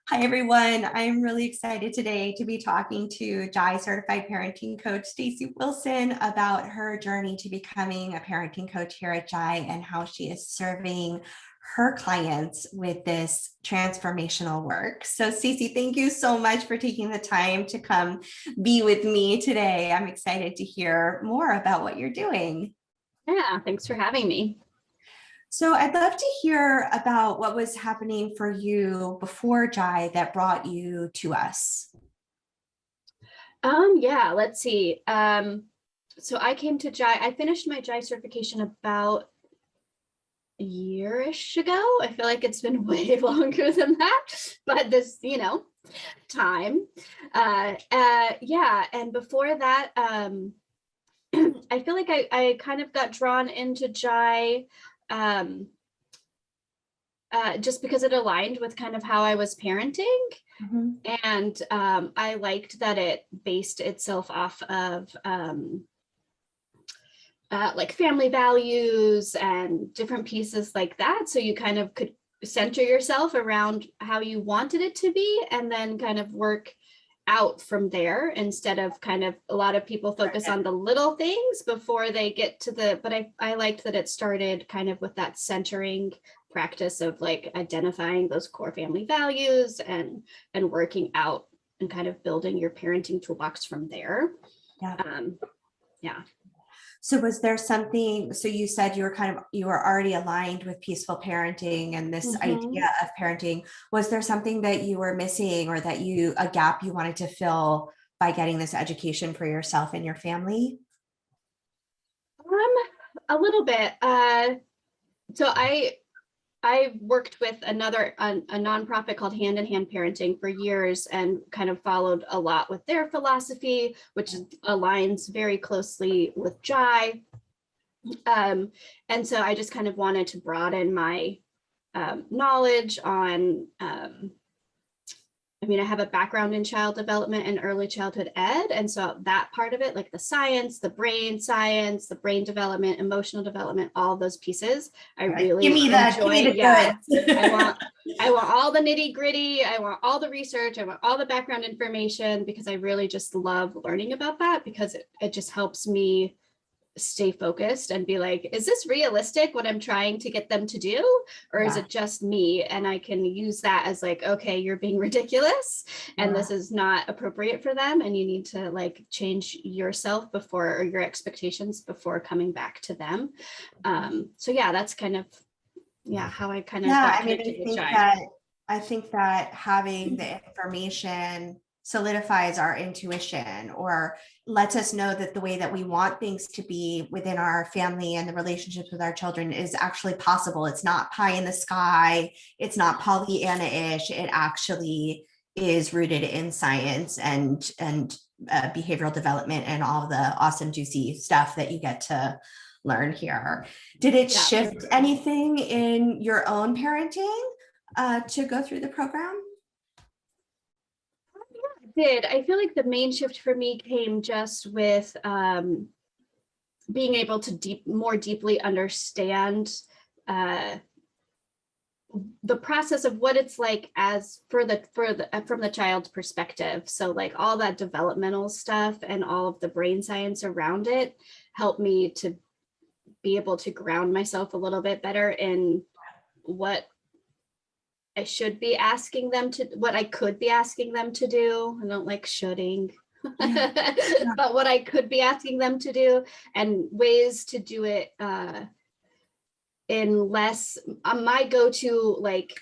Hi, everyone. I'm really excited today to be talking to JAI certified parenting coach, Stacy Wilson, about her journey to becoming a parenting coach here at JAI and how she is serving her clients with this transformational work. So Stacy, thank you so much for taking the time to come be with me today. I'm excited to hear more about what you're doing. Yeah, thanks for having me. So I'd love to hear about what was happening for you before JAI that brought you to us. Yeah, let's see. So I came to JAI, I finished my JAI certification about a year-ish ago. I feel like it's been way longer than that, but this, time. Yeah, and before that, I feel like I kind of got drawn into JAI just because it aligned with kind of how I was parenting. Mm-hmm. And I liked that it based itself off of like family values and different pieces like that. So you kind of could center yourself around how you wanted it to be and then kind of work out from there instead of kind of a lot of people focus on the little things before they get to but I liked that it started kind of with that centering practice of like identifying those core family values and working out and kind of building your parenting toolbox from there. Yeah. Yeah. So was there something, so you said you were already aligned with peaceful parenting and this idea of parenting. Was there something that you were missing or a gap you wanted to fill by getting this education for yourself and your family? A little bit. So I worked with a nonprofit called Hand in Hand Parenting for years and kind of followed a lot with their philosophy, which aligns very closely with JAI. And so I just kind of wanted to broaden my knowledge on I have a background in child development and early childhood ed. And so that part of it, like the science, the brain development, emotional development, all those pieces, I really enjoy. Yeah. I want all the nitty gritty. I want all the research. I want all the background information because I really just love learning about that because it just helps me stay focused and be like, is this realistic what I'm trying to get them to do? Or is it just me? And I can use that as like, okay, you're being ridiculous and this is not appropriate for them. And you need to like change yourself or your expectations before coming back to them. So yeah, that's kind of, how I kind of got connected with JAI. I think that having the information solidifies our intuition or lets us know that the way that we want things to be within our family and the relationships with our children is actually possible. It's not pie in the sky. It's not Pollyanna-ish. It actually is rooted in science and behavioral development and all the awesome, juicy stuff that you get to learn here. Did it shift anything in your own parenting to go through the program? I feel like the main shift for me came just with being able to more deeply understand the process of what it's like as from the child's perspective. So like all that developmental stuff and all of the brain science around it helped me to be able to ground myself a little bit better in what I should be asking them to, what I could be asking them to do. I don't like shoulding, but what I could be asking them to do and ways to do it in less, my go-to like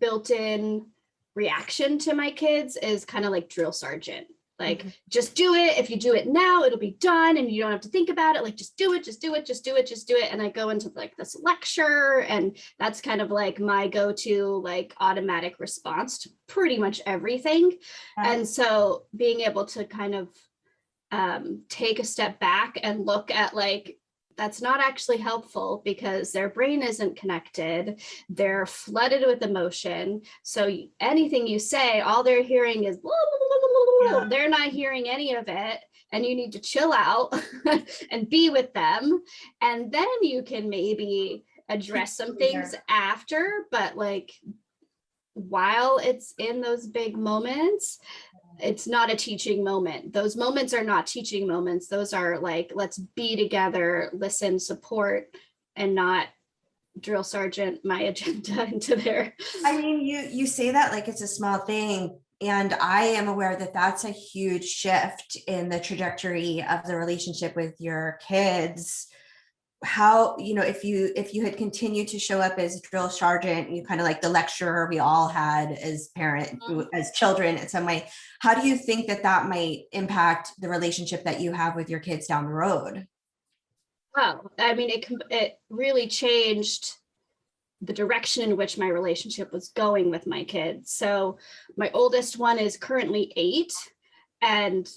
built-in reaction to my kids is kind of like drill sergeant. Like, just do it. If you do it now, it'll be done and you don't have to think about it. Like, just do it, just do it, just do it, just do it. And I go into like this lecture and that's kind of like my go-to like automatic response to pretty much everything. And so being able to kind of take a step back and look at like, that's not actually helpful because their brain isn't connected. They're flooded with emotion. So anything you say, all they're hearing is blah, blah, blah, blah, blah. They're not hearing any of it. And you need to chill out and be with them. And then you can maybe address some things after, but like while it's in those big moments, it's not a teaching moment. Those moments are not teaching moments. Those are like, let's be together, listen, support, and not drill sergeant my agenda into there. I mean, you say that like it's a small thing, and I am aware that that's a huge shift in the trajectory of the relationship with your kids. How, if you had continued to show up as drill sergeant, you kind of like the lecturer we all had as as children in some way, how do you think that might impact the relationship that you have with your kids down the road? Well, I mean, it really changed the direction in which my relationship was going with my kids. So my oldest one is currently 8, and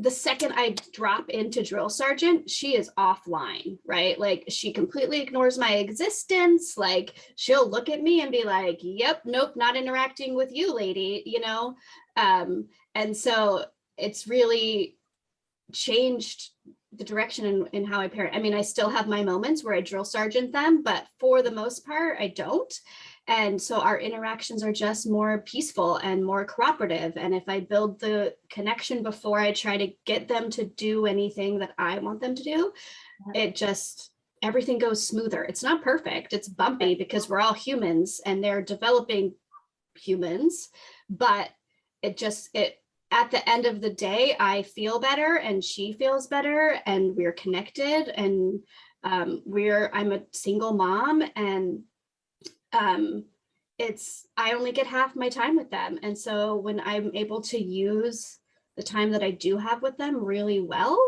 the second I drop into drill sergeant, she is offline, right? Like she completely ignores my existence. Like she'll look at me and be like, yep, nope, not interacting with you, lady, and so it's really changed the direction in how I parent. I mean, I still have my moments where I drill sergeant them, but for the most part, I don't. And so our interactions are just more peaceful and more cooperative. And if I build the connection before I try to get them to do anything that I want them to do, everything goes smoother. It's not perfect. It's bumpy because we're all humans and they're developing humans, but at the end of the day, I feel better and she feels better and we're connected, and I'm a single mom, and I only get half my time with them. And so when I'm able to use the time that I do have with them really well,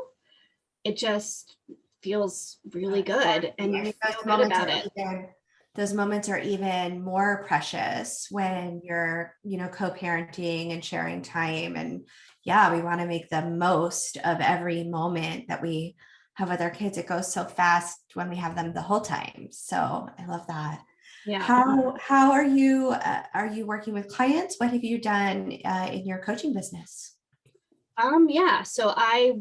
it just feels really good, and you feel good about it. Those moments are even more precious when you're, co-parenting and sharing time. And yeah, we want to make the most of every moment that we have with our kids. It goes so fast when we have them the whole time. So I love that. Yeah. How are you working with clients? What have you done in your coaching business? Yeah, so I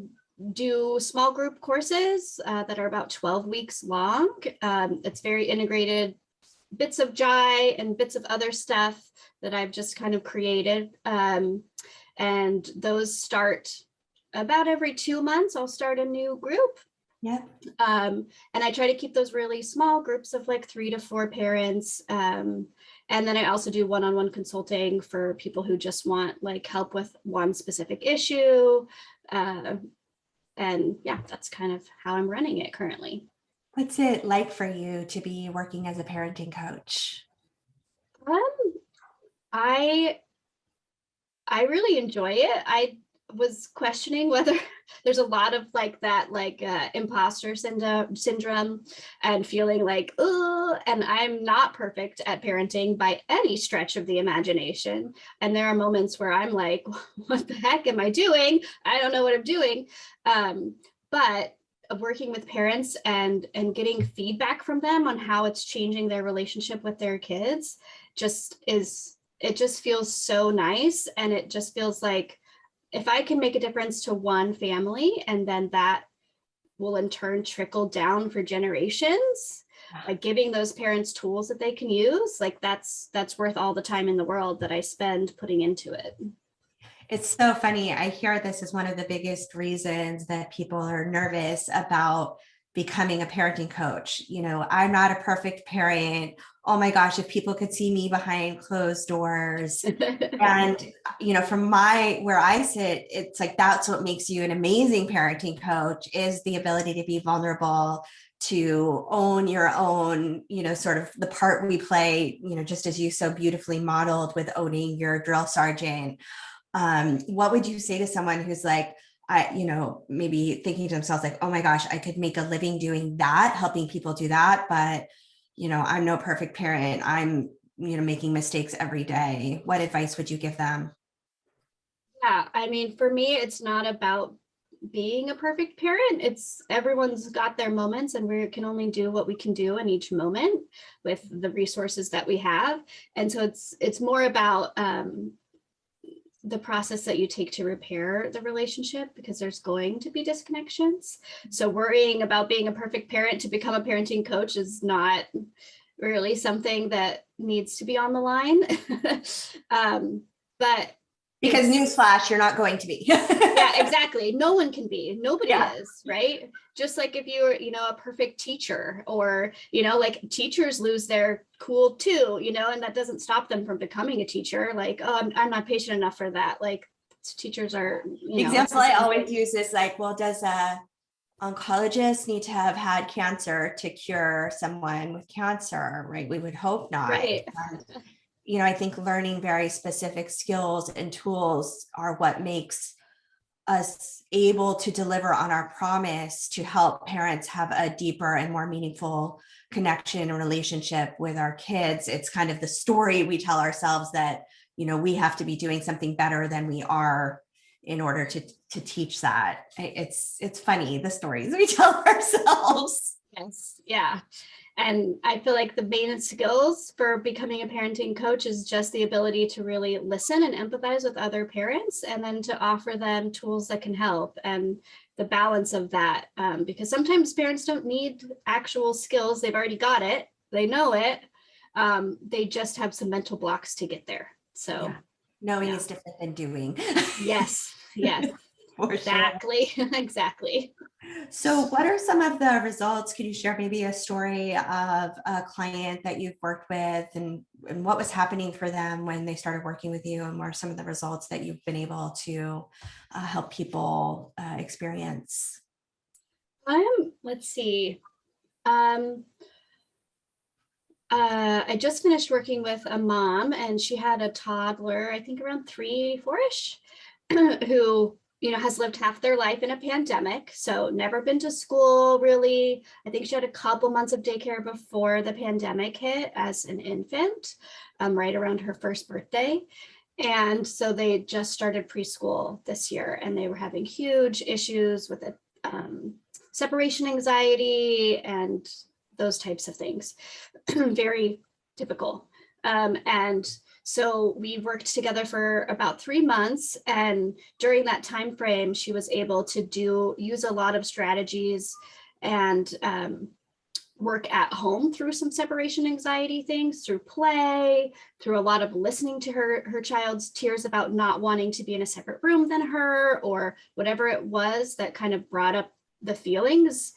do small group courses that are about 12 weeks long. It's very integrated, bits of Jai and bits of other stuff that I've just kind of created. And those start about every 2 months. I'll start a new group. Yeah. And I try to keep those really small groups of like 3 to 4 parents. And then I also do one-on-one consulting for people who just want like help with one specific issue. And yeah, that's kind of how I'm running it currently. What's it like for you to be working as a parenting coach? I really enjoy it. I was questioning whether there's a lot of like that, like imposter syndrome and feeling like, oh, and I'm not perfect at parenting by any stretch of the imagination. And there are moments where I'm like, what the heck am I doing? I don't know what I'm doing. But working with parents and getting feedback from them on how it's changing their relationship with their kids it just feels so nice. And it just feels like if I can make a difference to one family, and then that will in turn trickle down for generations, like giving those parents tools that they can use, like that's worth all the time in the world that I spend putting into it. It's so funny. I hear this is one of the biggest reasons that people are nervous about becoming a parenting coach. I'm not a perfect parent. Oh my gosh, if people could see me behind closed doors. And, from where I sit, it's like, that's what makes you an amazing parenting coach, is the ability to be vulnerable, to own your own, sort of the part we play, just as you so beautifully modeled with owning your drill sergeant. What would you say to someone who's like, maybe thinking to themselves like, oh my gosh, I could make a living doing that, helping people do that. But, I'm no perfect parent. I'm, making mistakes every day. What advice would you give them? Yeah, I mean, for me, it's not about being a perfect parent. It's everyone's got their moments, and we can only do what we can do in each moment with the resources that we have. And so it's more about the process that you take to repair the relationship, because there's going to be disconnections. So worrying about being a perfect parent to become a parenting coach is not really something that needs to be on the line. But because newsflash, you're not going to be. yeah, exactly. No one can be. Nobody Yeah. is, right? Just like if you're, a perfect teacher, or, like teachers lose their cool too, and that doesn't stop them from becoming a teacher. Like, oh, I'm not patient enough for that. Like, teachers are, The example I always use is like, well, does a oncologist need to have had cancer to cure someone with cancer, right? We would hope not. Right. And, I think learning very specific skills and tools are what makes us able to deliver on our promise to help parents have a deeper and more meaningful connection and relationship with our kids. It's kind of the story we tell ourselves that, we have to be doing something better than we are in order to teach that. It's funny, the stories we tell ourselves. Yes. Yeah. And I feel like the main skills for becoming a parenting coach is just the ability to really listen and empathize with other parents, and then to offer them tools that can help, and the balance of that. Because sometimes parents don't need actual skills. They've already got it. They know it. They just have some mental blocks to get there. So knowing is different than doing. Yes. Yes. For exactly. Sure. Exactly. So what are some of the results? Could you share maybe a story of a client that you've worked with, and what was happening for them when they started working with you, and what are some of the results that you've been able to help people experience? Let's see. I just finished working with a mom, and she had a toddler, I think around 3, 4-ish, who, has lived half their life in a pandemic. So never been to school really. I think she had a couple months of daycare before the pandemic hit as an infant, right around her first birthday. And so they just started preschool this year, and they were having huge issues with it, separation anxiety and those types of things. Very typical. And so we worked together for about 3 months, and during that time frame, she was able to use a lot of strategies and work at home through some separation anxiety things, through play, through a lot of listening to her child's tears about not wanting to be in a separate room than her, or whatever it was that kind of brought up the feelings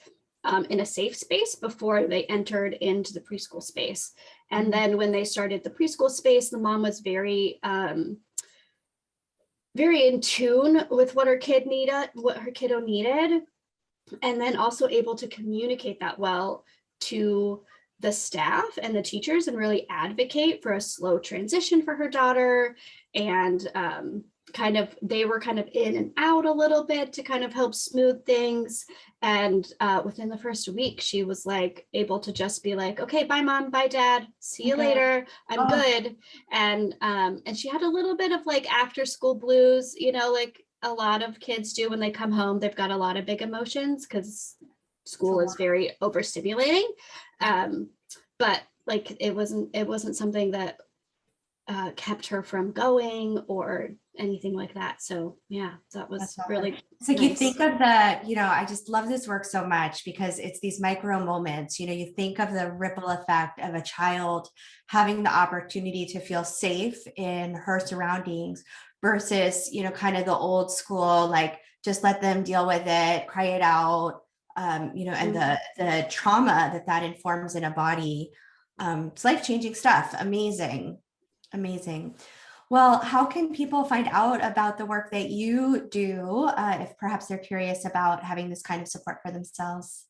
in a safe space before they entered into the preschool space. And then when they started the preschool space, the mom was very in tune with what her kiddo needed, and then also able to communicate that well to the staff and the teachers, and really advocate for a slow transition for her daughter. And they were kind of in and out a little bit to kind of help smooth things. And within the first week, she was like able to just be like, okay, bye mom, bye dad, see you later, I'm good. And she had a little bit of like after school blues, like a lot of kids do when they come home. They've got a lot of big emotions because school is very overstimulating. But like it wasn't something that kept her from going or anything like that. So yeah, that was really it's like nice. You think of I just love this work so much because it's these micro moments. You think of the ripple effect of a child having the opportunity to feel safe in her surroundings versus kind of the old school, like just let them deal with it, cry it out, and the trauma that informs in a body. It's life-changing stuff. Amazing. Well, how can people find out about the work that you do if perhaps they're curious about having this kind of support for themselves?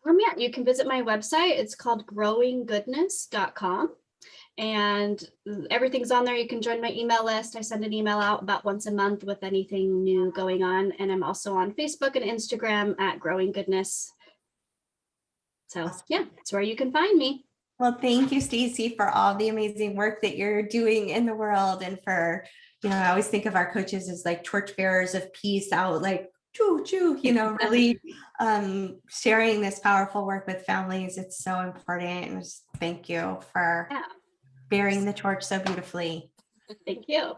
Yeah, you can visit my website. It's called growinggoodness.com, and everything's on there. You can join my email list. I send an email out about once a month with anything new going on. And I'm also on Facebook and Instagram at Growing Goodness. So yeah, that's where you can find me. Well, thank you, Stacy, for all the amazing work that you're doing in the world. And for, I always think of our coaches as like torchbearers of peace out, like, choo, really sharing this powerful work with families. It's so important. And just thank you for bearing the torch so beautifully. Thank you.